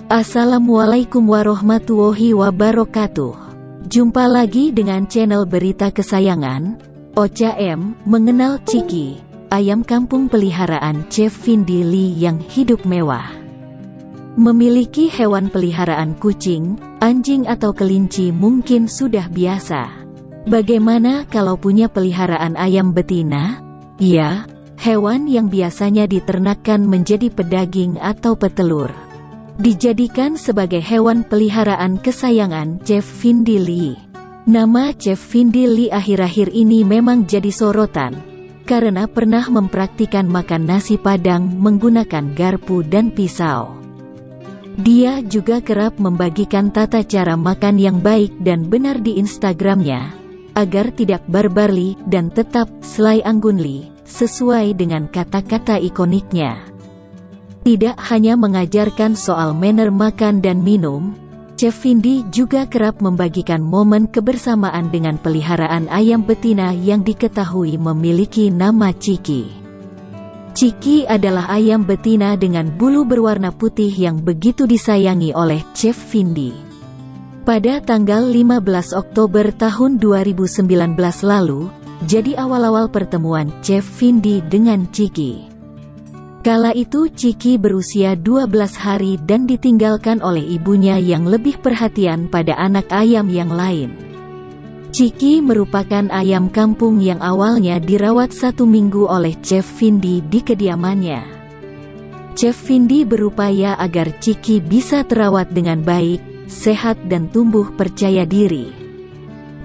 Assalamualaikum warahmatullahi wabarakatuh. Jumpa lagi dengan channel berita kesayangan, Ocha M. Mengenal Chiki, ayam kampung peliharaan Chef Vindi Lee yang hidup mewah. Memiliki hewan peliharaan kucing, anjing atau kelinci mungkin sudah biasa. Bagaimana kalau punya peliharaan ayam betina? Ya, hewan yang biasanya diternakkan menjadi pedaging atau petelur. Dijadikan sebagai hewan peliharaan kesayangan Chef Vindi Lee. Nama Chef Vindi Lee akhir-akhir ini memang jadi sorotan, karena pernah mempraktikkan makan nasi padang menggunakan garpu dan pisau. Dia juga kerap membagikan tata cara makan yang baik dan benar di Instagramnya, agar tidak barbarly dan tetap Sly Anggunli, sesuai dengan kata-kata ikoniknya. Tidak hanya mengajarkan soal manner makan dan minum, Chef Vindi juga kerap membagikan momen kebersamaan dengan peliharaan ayam betina yang diketahui memiliki nama Chiki. Chiki adalah ayam betina dengan bulu berwarna putih yang begitu disayangi oleh Chef Vindi. Pada tanggal 15 Oktober tahun 2019 lalu, jadi awal-awal pertemuan Chef Vindi dengan Chiki. Kala itu Chiki berusia 12 hari dan ditinggalkan oleh ibunya yang lebih perhatian pada anak ayam yang lain. Chiki merupakan ayam kampung yang awalnya dirawat 1 minggu oleh Chef Vindi di kediamannya. Chef Vindi berupaya agar Chiki bisa terawat dengan baik, sehat dan tumbuh percaya diri.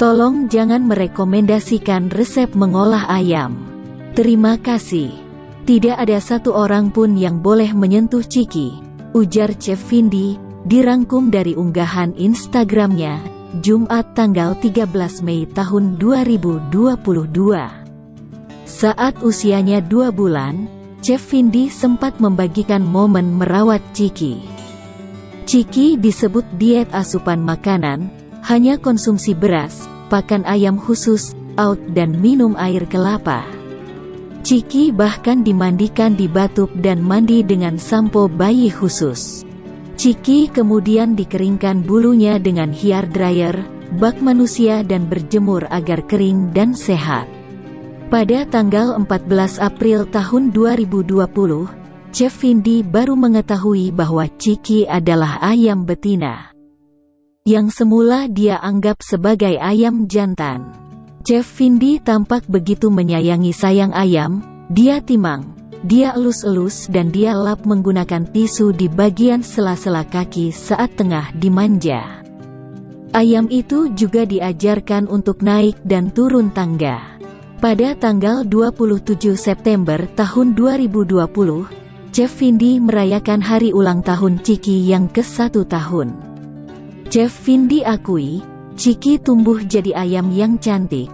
Tolong jangan merekomendasikan resep mengolah ayam. Terima kasih. Tidak ada satu orang pun yang boleh menyentuh Chiki, ujar Chef Vindi, dirangkum dari unggahan Instagramnya, Jumat tanggal 13 Mei tahun 2022. Saat usianya 2 bulan, Chef Vindi sempat membagikan momen merawat Chiki. Chiki disebut diet asupan makanan, hanya konsumsi beras, pakan ayam khusus, oat dan minum air kelapa. Chiki bahkan dimandikan di batub dan mandi dengan sampo bayi khusus. Chiki kemudian dikeringkan bulunya dengan hair dryer, bak manusia dan berjemur agar kering dan sehat. Pada tanggal 14 April tahun 2020, Chef Vindi baru mengetahui bahwa Chiki adalah ayam betina, yang semula dia anggap sebagai ayam jantan. Chef Vindi tampak begitu menyayangi sayang ayam, dia timang, dia elus-elus dan dia lap menggunakan tisu di bagian sela-sela kaki saat tengah dimanja. Ayam itu juga diajarkan untuk naik dan turun tangga. Pada tanggal 27 September tahun 2020, Chef Vindi merayakan hari ulang tahun Chiki yang ke-1 tahun. Chef Vindi akui, Chiki tumbuh jadi ayam yang cantik,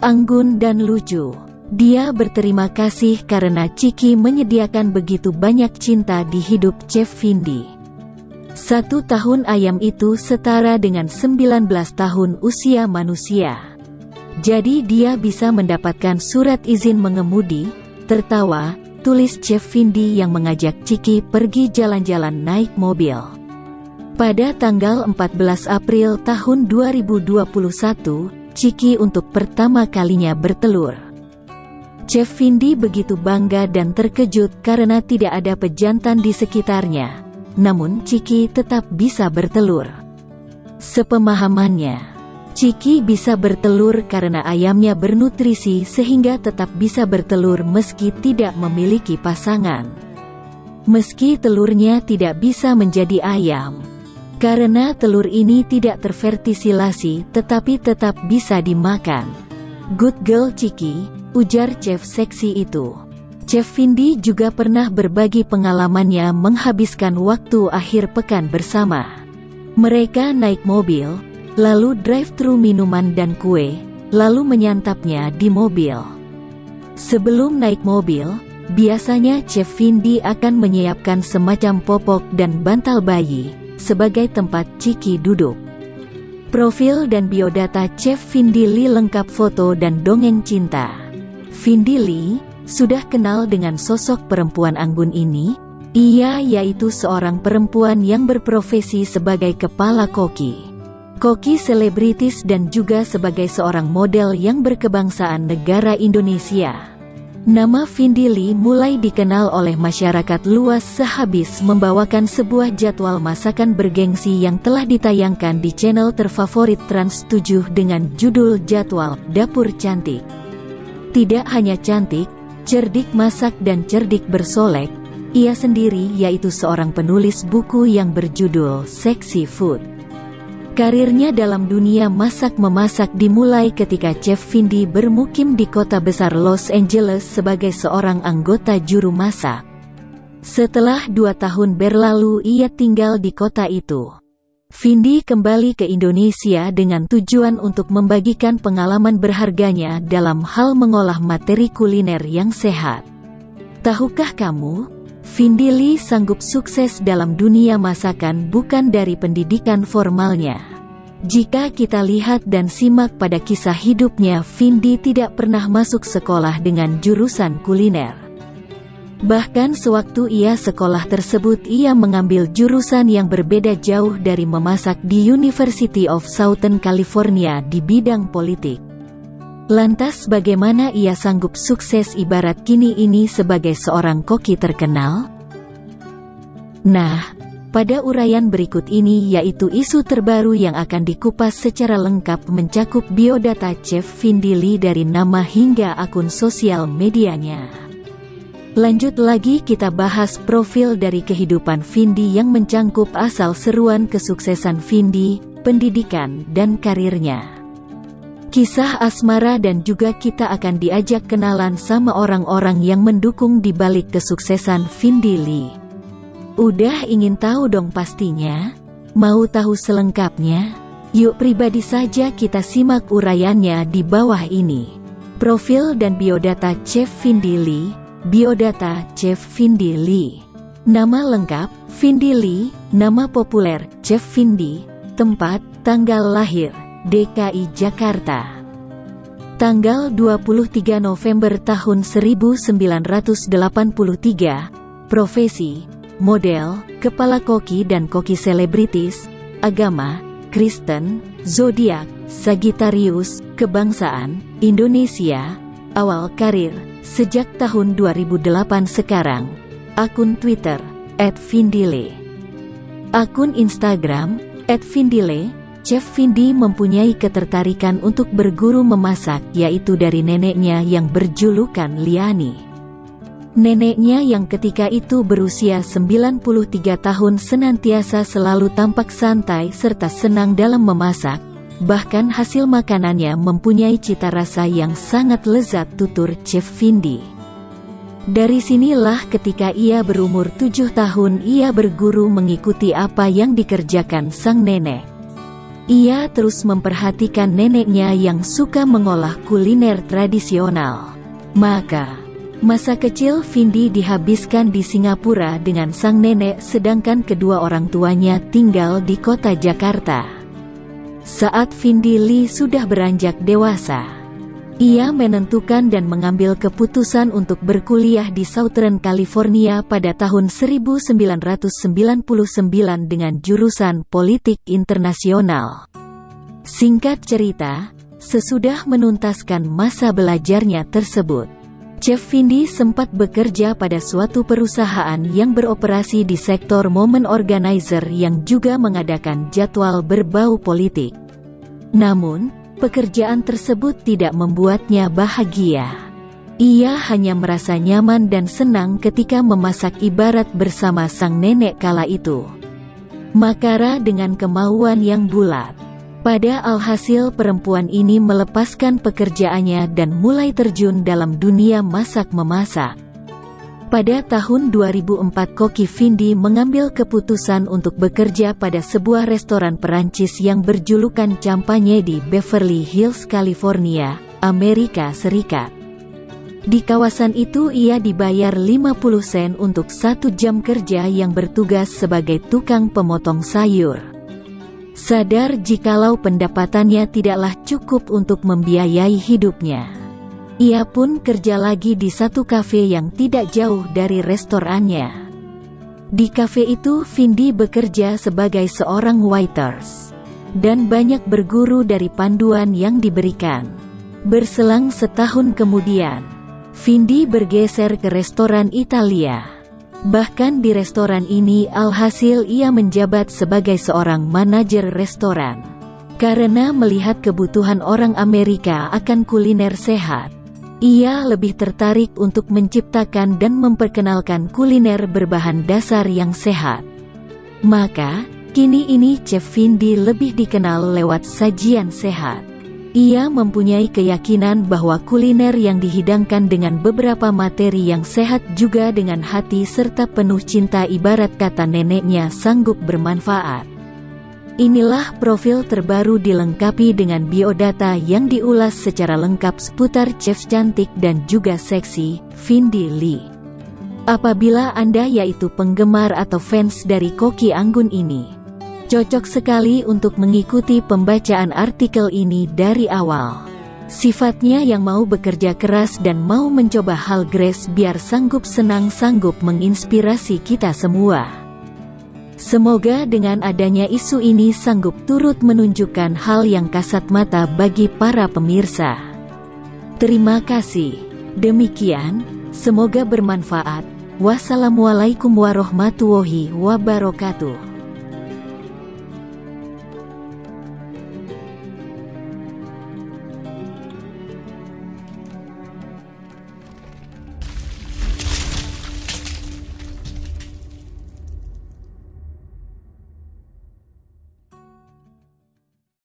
anggun dan lucu. Dia berterima kasih karena Chiki menyediakan begitu banyak cinta di hidup Chef Vindi. 1 tahun ayam itu setara dengan 19 tahun usia manusia. Jadi dia bisa mendapatkan surat izin mengemudi, tertawa, tulis Chef Vindi yang mengajak Chiki pergi jalan-jalan naik mobil. Pada tanggal 14 April tahun 2021, Chiki untuk pertama kalinya bertelur. Chef Vindi begitu bangga dan terkejut karena tidak ada pejantan di sekitarnya. Namun Chiki tetap bisa bertelur. Sepemahamannya, Chiki bisa bertelur karena ayamnya bernutrisi sehingga tetap bisa bertelur meski tidak memiliki pasangan. Meski telurnya tidak bisa menjadi ayam, karena telur ini tidak terfertilasi tetapi tetap bisa dimakan. Good girl Chiki, ujar chef seksi itu. Chef Vindi juga pernah berbagi pengalamannya menghabiskan waktu akhir pekan bersama. Mereka naik mobil, lalu drive-thru minuman dan kue, lalu menyantapnya di mobil. Sebelum naik mobil, biasanya Chef Vindi akan menyiapkan semacam popok dan bantal bayi sebagai tempat Chiki duduk. Profil dan biodata Chef Vindi Lee lengkap foto dan dongeng cinta. Vindi Lee sudah kenal dengan sosok perempuan anggun ini, Ia yaitu seorang perempuan yang berprofesi sebagai kepala koki selebritis dan juga sebagai seorang model yang berkebangsaan negara Indonesia. Nama Vindi Lee mulai dikenal oleh masyarakat luas sehabis membawakan sebuah jadwal masakan bergengsi yang telah ditayangkan di channel terfavorit Trans 7 dengan judul Jadwal Dapur Cantik. Tidak hanya cantik, cerdik masak dan cerdik bersolek, ia sendiri yaitu seorang penulis buku yang berjudul Sexy Food. Karirnya dalam dunia masak-memasak dimulai ketika Chef Vindi bermukim di kota besar Los Angeles sebagai seorang anggota juru masak. Setelah 2 tahun berlalu ia tinggal di kota itu, Vindi kembali ke Indonesia dengan tujuan untuk membagikan pengalaman berharganya dalam hal mengolah materi kuliner yang sehat. Tahukah kamu, Vindi Lee sanggup sukses dalam dunia masakan bukan dari pendidikan formalnya. Jika kita lihat dan simak pada kisah hidupnya, Vindi tidak pernah masuk sekolah dengan jurusan kuliner. Bahkan sewaktu ia sekolah tersebut ia mengambil jurusan yang berbeda jauh dari memasak di University of Southern California di bidang politik. Lantas bagaimana ia sanggup sukses ibarat kini ini sebagai seorang koki terkenal? Nah, pada uraian berikut ini yaitu isu terbaru yang akan dikupas secara lengkap mencakup biodata Chef Vindi Lee dari nama hingga akun sosial medianya. Lanjut lagi kita bahas profil dari kehidupan Vindi yang mencangkup asal seruan kesuksesan Vindi, pendidikan dan karirnya. Kisah asmara dan juga kita akan diajak kenalan sama orang-orang yang mendukung di balik kesuksesan Vindi Lee. Udah ingin tahu dong pastinya? Mau tahu selengkapnya? Yuk pribadi saja kita simak uraiannya di bawah ini. Profil dan biodata Chef Vindi Lee. Biodata Chef Vindi Lee. Nama lengkap, Vindi Lee. Nama populer, Chef Vindi. Tempat, tanggal lahir, DKI Jakarta. Tanggal 23 November tahun 1983. Profesi, model, kepala koki dan koki selebritis. Agama, Kristen. Zodiak, Sagittarius. Kebangsaan, Indonesia. Awal karir, sejak tahun 2008 sekarang. Akun Twitter, @vindile. Akun Instagram, @vindile. Chef Vindi mempunyai ketertarikan untuk berguru memasak yaitu dari neneknya yang berjulukan Liani. Neneknya yang ketika itu berusia 93 tahun senantiasa selalu tampak santai serta senang dalam memasak, bahkan hasil makanannya mempunyai cita rasa yang sangat lezat tutur Chef Vindi. Dari sinilah ketika ia berumur 7 tahun ia berguru mengikuti apa yang dikerjakan sang nenek. Ia terus memperhatikan neneknya yang suka mengolah kuliner tradisional. Maka, masa kecil Vindi dihabiskan di Singapura dengan sang nenek sedangkan kedua orang tuanya tinggal di kota Jakarta. Saat Vindi Lee sudah beranjak dewasa, ia menentukan dan mengambil keputusan untuk berkuliah di Southern California pada tahun 1999 dengan jurusan Politik Internasional. Singkat cerita, sesudah menuntaskan masa belajarnya tersebut, Chef Vindi sempat bekerja pada suatu perusahaan yang beroperasi di sektor momen organizer yang juga mengadakan jadwal berbau politik. Namun, pekerjaan tersebut tidak membuatnya bahagia. Ia hanya merasa nyaman dan senang ketika memasak ibarat bersama sang nenek kala itu. Makara dengan kemauan yang bulat. Pada alhasil perempuan ini melepaskan pekerjaannya dan mulai terjun dalam dunia masak-memasak. Pada tahun 2004 koki Vindi mengambil keputusan untuk bekerja pada sebuah restoran Perancis yang berjulukan Champagne di Beverly Hills, California, Amerika Serikat. Di kawasan itu ia dibayar 50 sen untuk 1 jam kerja yang bertugas sebagai tukang pemotong sayur. Sadar jikalau pendapatannya tidaklah cukup untuk membiayai hidupnya, ia pun kerja lagi di satu kafe yang tidak jauh dari restorannya. Di kafe itu Vindi bekerja sebagai seorang waiters, dan banyak berguru dari panduan yang diberikan. Berselang setahun kemudian, Vindi bergeser ke restoran Italia. Bahkan di restoran ini alhasil ia menjabat sebagai seorang manajer restoran. Karena melihat kebutuhan orang Amerika akan kuliner sehat, ia lebih tertarik untuk menciptakan dan memperkenalkan kuliner berbahan dasar yang sehat. Maka, kini ini Chef Vindi lebih dikenal lewat sajian sehat. Ia mempunyai keyakinan bahwa kuliner yang dihidangkan dengan beberapa materi yang sehat juga dengan hati serta penuh cinta ibarat kata neneknya sanggup bermanfaat. Inilah profil terbaru dilengkapi dengan biodata yang diulas secara lengkap seputar chef cantik dan juga seksi, Vindi Lee. Apabila Anda yaitu penggemar atau fans dari Koki Anggun ini, cocok sekali untuk mengikuti pembacaan artikel ini dari awal. Sifatnya yang mau bekerja keras dan mau mencoba hal grace biar sanggup senang sanggup menginspirasi kita semua. Semoga dengan adanya isu ini sanggup turut menunjukkan hal yang kasat mata bagi para pemirsa. Terima kasih. Demikian, semoga bermanfaat. Wassalamualaikum warahmatullahi wabarakatuh.